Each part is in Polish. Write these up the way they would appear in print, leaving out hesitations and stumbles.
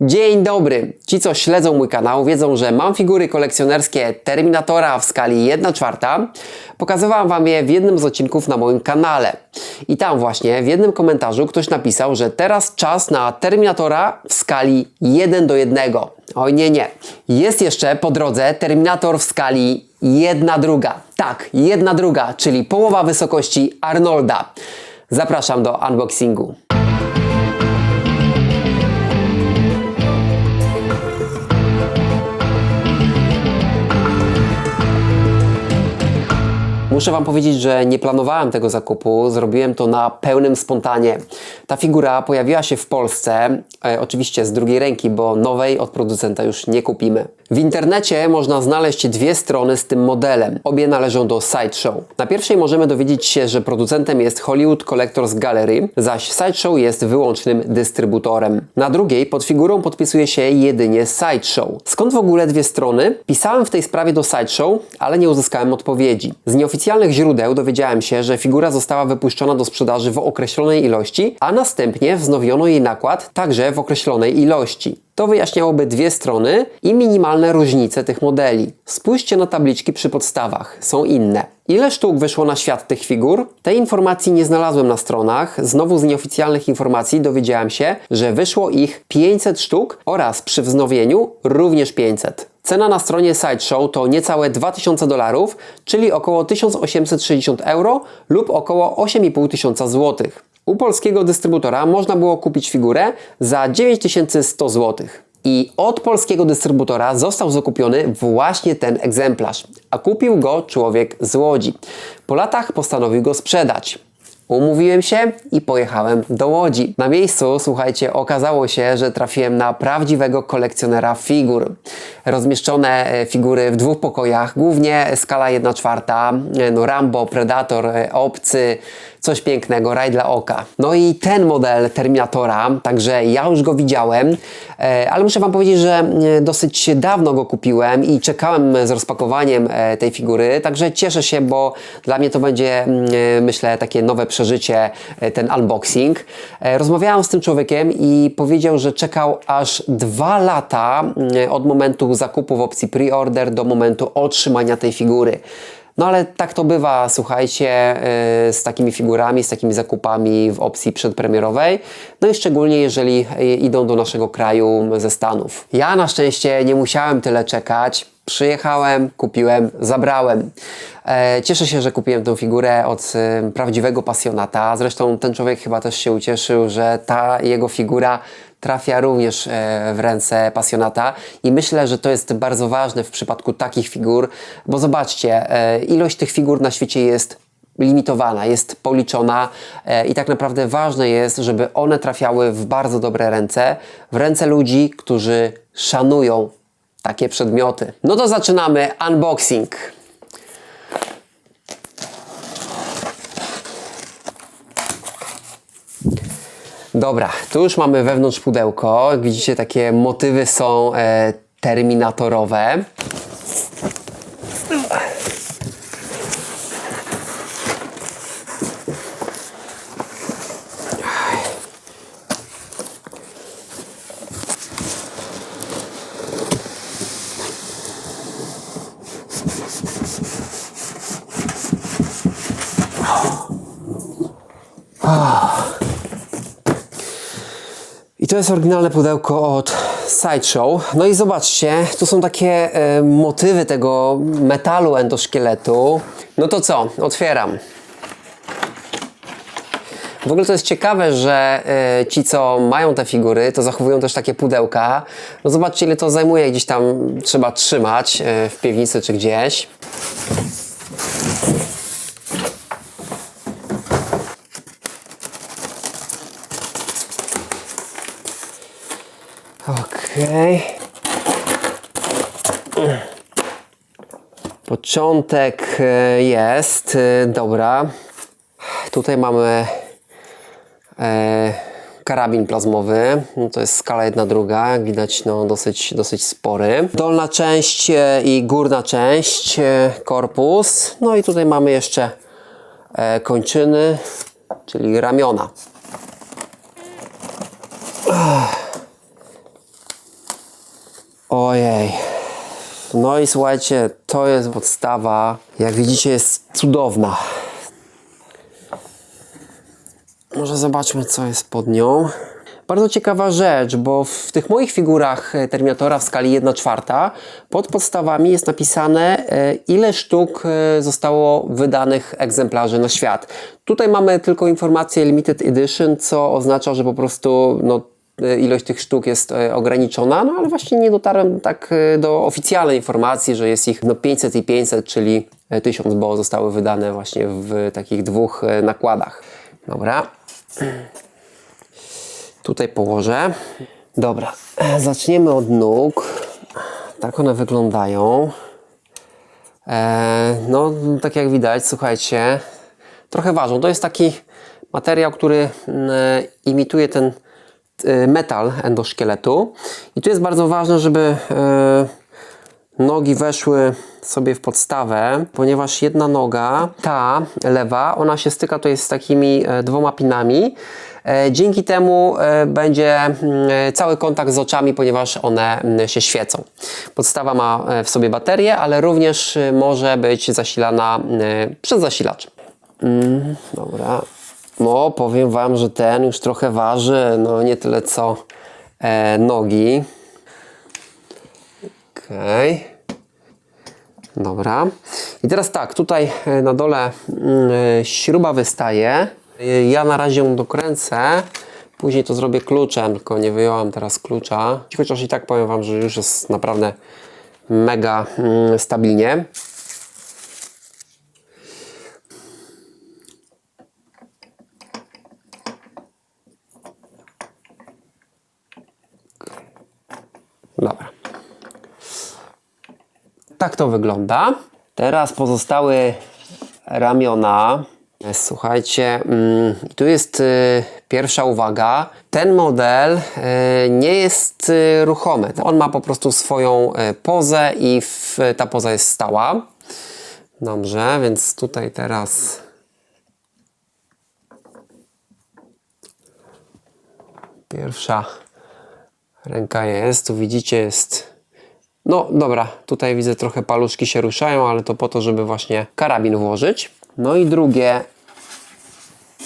Dzień dobry! Ci, co śledzą mój kanał, wiedzą, że mam figury kolekcjonerskie Terminatora w skali 1/4. Pokazywałam Wam je w jednym z odcinków na moim kanale. I tam właśnie w jednym komentarzu ktoś napisał, że teraz czas na Terminatora w skali 1:1. Oj nie. Jest jeszcze po drodze Terminator w skali 1/2. Tak, 1/2, czyli połowa wysokości Arnolda. Zapraszam do unboxingu. Muszę Wam powiedzieć, że nie planowałem tego zakupu, zrobiłem to na pełnym spontanie. Ta figura pojawiła się w Polsce, oczywiście z drugiej ręki, bo nowej od producenta już nie kupimy. W internecie można znaleźć dwie strony z tym modelem. Obie należą do Sideshow. Na pierwszej możemy dowiedzieć się, że producentem jest Hollywood Collectors Gallery, zaś Sideshow jest wyłącznym dystrybutorem. Na drugiej pod figurą podpisuje się jedynie Sideshow. Skąd w ogóle dwie strony? Pisałem w tej sprawie do Sideshow, ale nie uzyskałem odpowiedzi. Z nieoficjalnych źródeł dowiedziałem się, że figura została wypuszczona do sprzedaży w określonej ilości, a następnie wznowiono jej nakład także w określonej ilości. To wyjaśniałoby dwie strony i minimalne różnice tych modeli. Spójrzcie na tabliczki przy podstawach, są inne. Ile sztuk wyszło na świat tych figur? Tej informacji nie znalazłem na stronach. Znowu z nieoficjalnych informacji dowiedziałem się, że wyszło ich 500 sztuk oraz przy wznowieniu również 500. Cena na stronie Sideshow to niecałe $2000, czyli około 1860 euro lub około 8500 zł. U polskiego dystrybutora można było kupić figurę za 9100 zł. I od polskiego dystrybutora został zakupiony właśnie ten egzemplarz, a kupił go człowiek z Łodzi. Po latach postanowił go sprzedać. Umówiłem się i pojechałem do Łodzi. Na miejscu, słuchajcie, okazało się, że trafiłem na prawdziwego kolekcjonera figur. Rozmieszczone figury w dwóch pokojach, głównie skala 1/4, no Rambo, Predator, Obcy, coś pięknego, raj dla oka. No i ten model Terminatora, także ja już go widziałem, ale muszę Wam powiedzieć, że dosyć dawno go kupiłem i czekałem z rozpakowaniem tej figury, także cieszę się, bo dla mnie to będzie, myślę, takie nowe przeżycie, ten unboxing. Rozmawiałem z tym człowiekiem i powiedział, że czekał aż 2 lata od momentu zakupu w opcji pre-order do momentu otrzymania tej figury. No ale tak to bywa, słuchajcie, z takimi figurami, z takimi zakupami w opcji przedpremierowej. No i szczególnie jeżeli idą do naszego kraju ze Stanów. Ja na szczęście nie musiałem tyle czekać. Przyjechałem, kupiłem, zabrałem. Cieszę się, że kupiłem tę figurę od prawdziwego pasjonata. Zresztą ten człowiek chyba też się ucieszył, że ta jego figura trafia również w ręce pasjonata i myślę, że to jest bardzo ważne w przypadku takich figur, bo zobaczcie, ilość tych figur na świecie jest limitowana, jest policzona i tak naprawdę ważne jest, żeby one trafiały w bardzo dobre ręce, w ręce ludzi, którzy szanują takie przedmioty. No to zaczynamy unboxing. Dobra, tu już mamy wewnątrz pudełko. Jak widzicie, takie motywy są terminatorowe. I to jest oryginalne pudełko od Sideshow. No i zobaczcie, tu są takie motywy tego metalu endoszkieletu. No to co? Otwieram. W ogóle to jest ciekawe, że ci, co mają te figury, to zachowują też takie pudełka. No zobaczcie, ile to zajmuje, gdzieś tam trzeba trzymać w piwnicy czy gdzieś. Okej. Początek jest, dobra. Tutaj mamy karabin plazmowy, to jest skala 1/2, jak widać, no dosyć spory. Dolna część i górna część, korpus, no i tutaj mamy jeszcze kończyny, czyli ramiona. Okej. No i słuchajcie, to jest podstawa. Jak widzicie, jest cudowna. Może zobaczmy, co jest pod nią. Bardzo ciekawa rzecz, bo w tych moich figurach Terminatora w skali 1/4 pod podstawami jest napisane, ile sztuk zostało wydanych egzemplarzy na świat. Tutaj mamy tylko informację Limited Edition, co oznacza, że po prostu ilość tych sztuk jest ograniczona, no ale właśnie nie dotarłem tak do oficjalnej informacji, że jest ich 500 i 500, czyli 1000, bo zostały wydane właśnie w takich dwóch nakładach. Dobra. Tutaj położę. Dobra, zaczniemy od nóg. Tak one wyglądają. No, tak jak widać, słuchajcie, trochę ważą. To jest taki materiał, który imituje ten metal endoszkieletu. I tu jest bardzo ważne, żeby nogi weszły sobie w podstawę, ponieważ jedna noga, ta lewa, ona się styka tutaj z takimi dwoma pinami. Dzięki temu będzie cały kontakt z oczami, ponieważ one się świecą. Podstawa ma w sobie baterię, ale również może być zasilana przez zasilacz. Dobra. No, powiem Wam, że ten już trochę waży, no nie tyle co nogi. Okej. Dobra. I teraz tak, tutaj na dole śruba wystaje. Ja na razie ją dokręcę. Później to zrobię kluczem, tylko nie wyjąłem teraz klucza. Chociaż i tak powiem Wam, że już jest naprawdę mega stabilnie. Dobra. Tak to wygląda. Teraz pozostały ramiona. Słuchajcie, tu jest pierwsza uwaga. Ten model nie jest ruchomy. On ma po prostu swoją pozę i ta poza jest stała. Dobrze, więc tutaj teraz pierwsza ręka jest. Tu widzicie, jest... No dobra, tutaj widzę trochę paluszki się ruszają, ale to po to, żeby właśnie karabin włożyć. No i drugie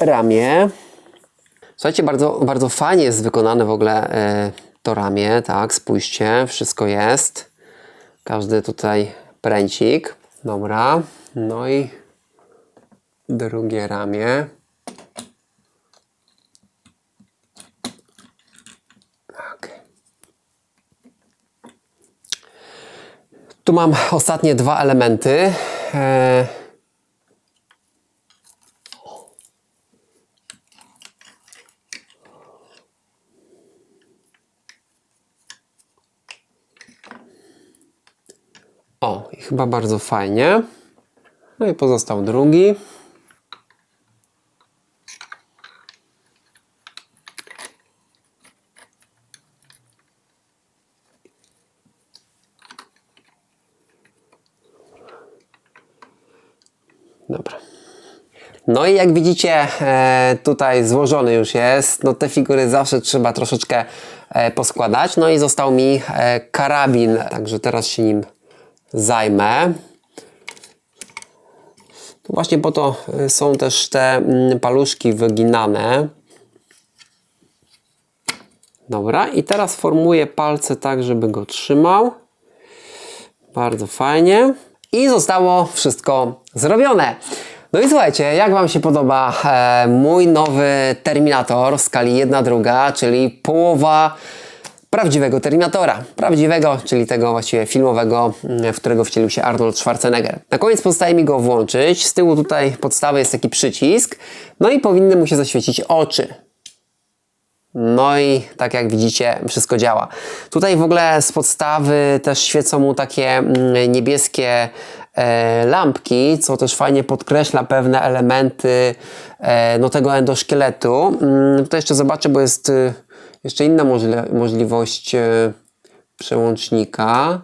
ramię. Słuchajcie, bardzo, bardzo fajnie jest wykonane w ogóle to ramię, tak, spójrzcie, wszystko jest. Każdy tutaj pręcik. Dobra, no i drugie ramię. Okay. Tu mam ostatnie dwa elementy. O, i chyba bardzo fajnie. No i pozostał drugi. Dobra. No i jak widzicie, tutaj złożony już jest. No te figury zawsze trzeba troszeczkę poskładać. No i został mi karabin, także teraz się nim zajmę. Tu właśnie po to są też te paluszki wyginane. Dobra, i teraz formuję palce tak, żeby go trzymał. Bardzo fajnie. I zostało wszystko zrobione. No i słuchajcie, jak Wam się podoba mój nowy Terminator w skali 1/2, czyli połowa prawdziwego Terminatora. Prawdziwego, czyli tego właściwie filmowego, w którego wcielił się Arnold Schwarzenegger. Na koniec pozostaje mi go włączyć. Z tyłu tutaj podstawy jest taki przycisk. No i powinny mu się zaświecić oczy. No i tak jak widzicie, wszystko działa. Tutaj w ogóle z podstawy też świecą mu takie niebieskie lampki, co też fajnie podkreśla pewne elementy tego endoszkieletu. Tutaj jeszcze zobaczę, bo jest jeszcze inna możliwość przełącznika.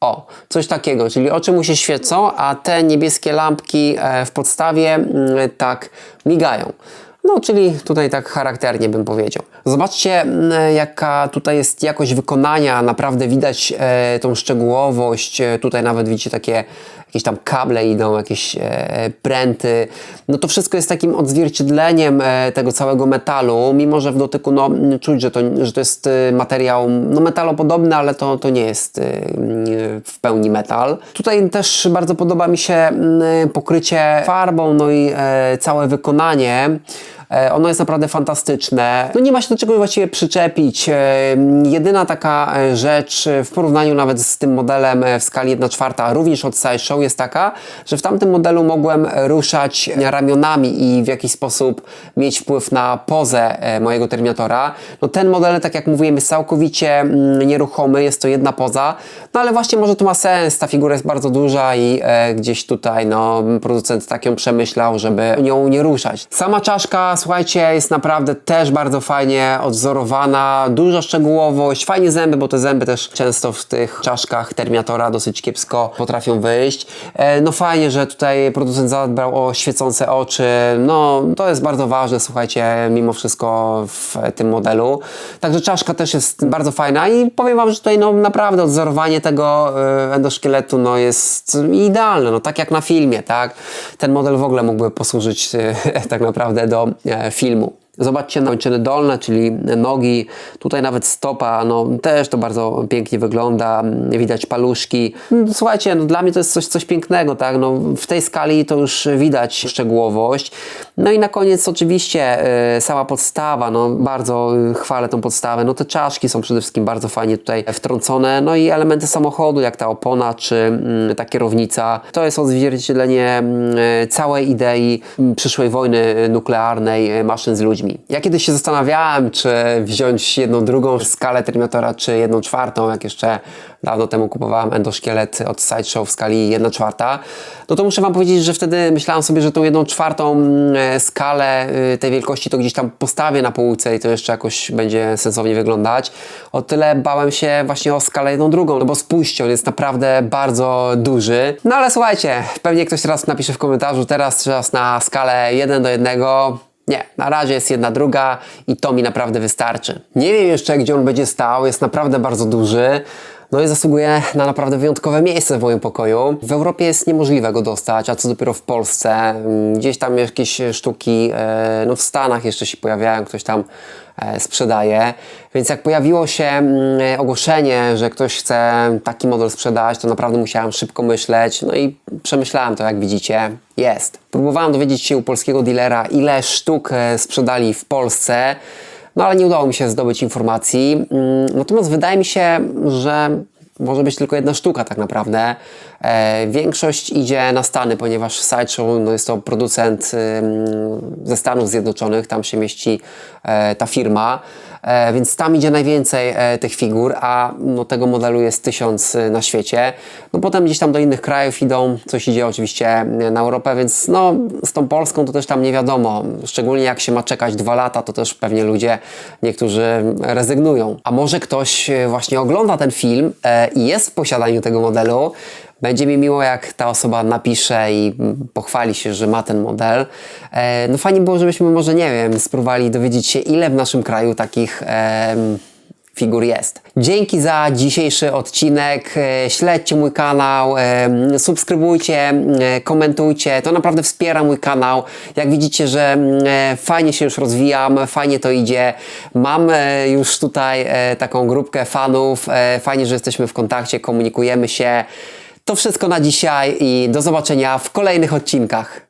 O, coś takiego, czyli oczy mu się świecą, a te niebieskie lampki w podstawie tak migają. No, czyli tutaj tak charakternie bym powiedział. Zobaczcie, jaka tutaj jest jakość wykonania. Naprawdę widać tą szczegółowość. Tutaj nawet widzicie takie jakieś tam kable idą, jakieś pręty. No to wszystko jest takim odzwierciedleniem tego całego metalu, mimo że w dotyku no, czuć, że to jest materiał no, metalopodobny, ale to nie jest w pełni metal. Tutaj też bardzo podoba mi się pokrycie farbą, no i całe wykonanie. Ono jest naprawdę fantastyczne. No nie ma się do czego właściwie przyczepić. Jedyna taka rzecz w porównaniu nawet z tym modelem w skali 1/4, również od Sideshow, jest taka, że w tamtym modelu mogłem ruszać ramionami i w jakiś sposób mieć wpływ na pozę mojego Terminatora. No ten model, tak jak mówiłem, jest całkowicie nieruchomy, jest to jedna poza, no ale właśnie może to ma sens, ta figura jest bardzo duża i gdzieś tutaj no, producent tak ją przemyślał, żeby nią nie ruszać. Sama czaszka, słuchajcie, jest naprawdę też bardzo fajnie odwzorowana, duża szczegółowość, fajnie zęby, bo te zęby też często w tych czaszkach Terminatora dosyć kiepsko potrafią wyjść. No fajnie, że tutaj producent zadbał o świecące oczy, no to jest bardzo ważne, słuchajcie, mimo wszystko w tym modelu. Także czaszka też jest bardzo fajna i powiem wam, że tutaj no naprawdę odwzorowanie tego endoszkieletu no jest idealne, no tak jak na filmie, tak? Ten model w ogóle mógłby posłużyć tak naprawdę do filmu. Zobaczcie kończyny dolne, czyli nogi, tutaj nawet stopa, no też to bardzo pięknie wygląda, widać paluszki. Słuchajcie, no dla mnie to jest coś pięknego, tak, no w tej skali to już widać szczegółowość. No i na koniec oczywiście sama podstawa, no bardzo chwalę tą podstawę, no te czaszki są przede wszystkim bardzo fajnie tutaj wtrącone, no i elementy samochodu, jak ta opona, czy ta kierownica, to jest odzwierciedlenie całej idei przyszłej wojny nuklearnej maszyn z ludźmi. Ja kiedyś się zastanawiałem, czy wziąć jedną drugą skalę Terminatora, czy 1/4, jak jeszcze dawno temu kupowałem endoszkielet od Sideshow w skali 1/4. No to muszę wam powiedzieć, że wtedy myślałem sobie, że tą 1/4 skalę tej wielkości to gdzieś tam postawię na półce i to jeszcze jakoś będzie sensownie wyglądać. O tyle bałem się właśnie o skalę 1/2, no bo spójrzcie, on jest naprawdę bardzo duży. No ale słuchajcie, pewnie ktoś teraz napisze w komentarzu, teraz czas na skalę 1:1. Nie, na razie jest 1/2 i to mi naprawdę wystarczy. Nie wiem jeszcze, gdzie on będzie stał, jest naprawdę bardzo duży. No i zasługuje na naprawdę wyjątkowe miejsce w moim pokoju. W Europie jest niemożliwe go dostać, a co dopiero w Polsce. Gdzieś tam jakieś sztuki, no w Stanach jeszcze się pojawiają, ktoś tam sprzedaje. Więc jak pojawiło się ogłoszenie, że ktoś chce taki model sprzedać, to naprawdę musiałem szybko myśleć. No i przemyślałem to, jak widzicie, jest. Próbowałem dowiedzieć się u polskiego dealera, ile sztuk sprzedali w Polsce. No ale nie udało mi się zdobyć informacji. Natomiast wydaje mi się, że może być tylko jedna sztuka tak naprawdę. Większość idzie na Stany, ponieważ Sideshow no jest to producent ze Stanów Zjednoczonych, tam się mieści ta firma, więc tam idzie najwięcej tych figur, a no, tego modelu jest 1000 na świecie. No potem gdzieś tam do innych krajów idą, coś idzie oczywiście na Europę, więc no z tą Polską to też tam nie wiadomo, szczególnie jak się ma czekać 2 lata, to też pewnie ludzie, niektórzy rezygnują. A może ktoś właśnie ogląda ten film i jest w posiadaniu tego modelu. Będzie mi miło, jak ta osoba napisze i pochwali się, że ma ten model. No fajnie było, żebyśmy może, nie wiem, spróbowali dowiedzieć się, ile w naszym kraju takich figur jest. Dzięki za dzisiejszy odcinek. Śledźcie mój kanał, subskrybujcie, komentujcie. To naprawdę wspiera mój kanał. Jak widzicie, że fajnie się już rozwijam, fajnie to idzie. Mam już tutaj taką grupkę fanów. Fajnie, że jesteśmy w kontakcie, komunikujemy się. To wszystko na dzisiaj i do zobaczenia w kolejnych odcinkach.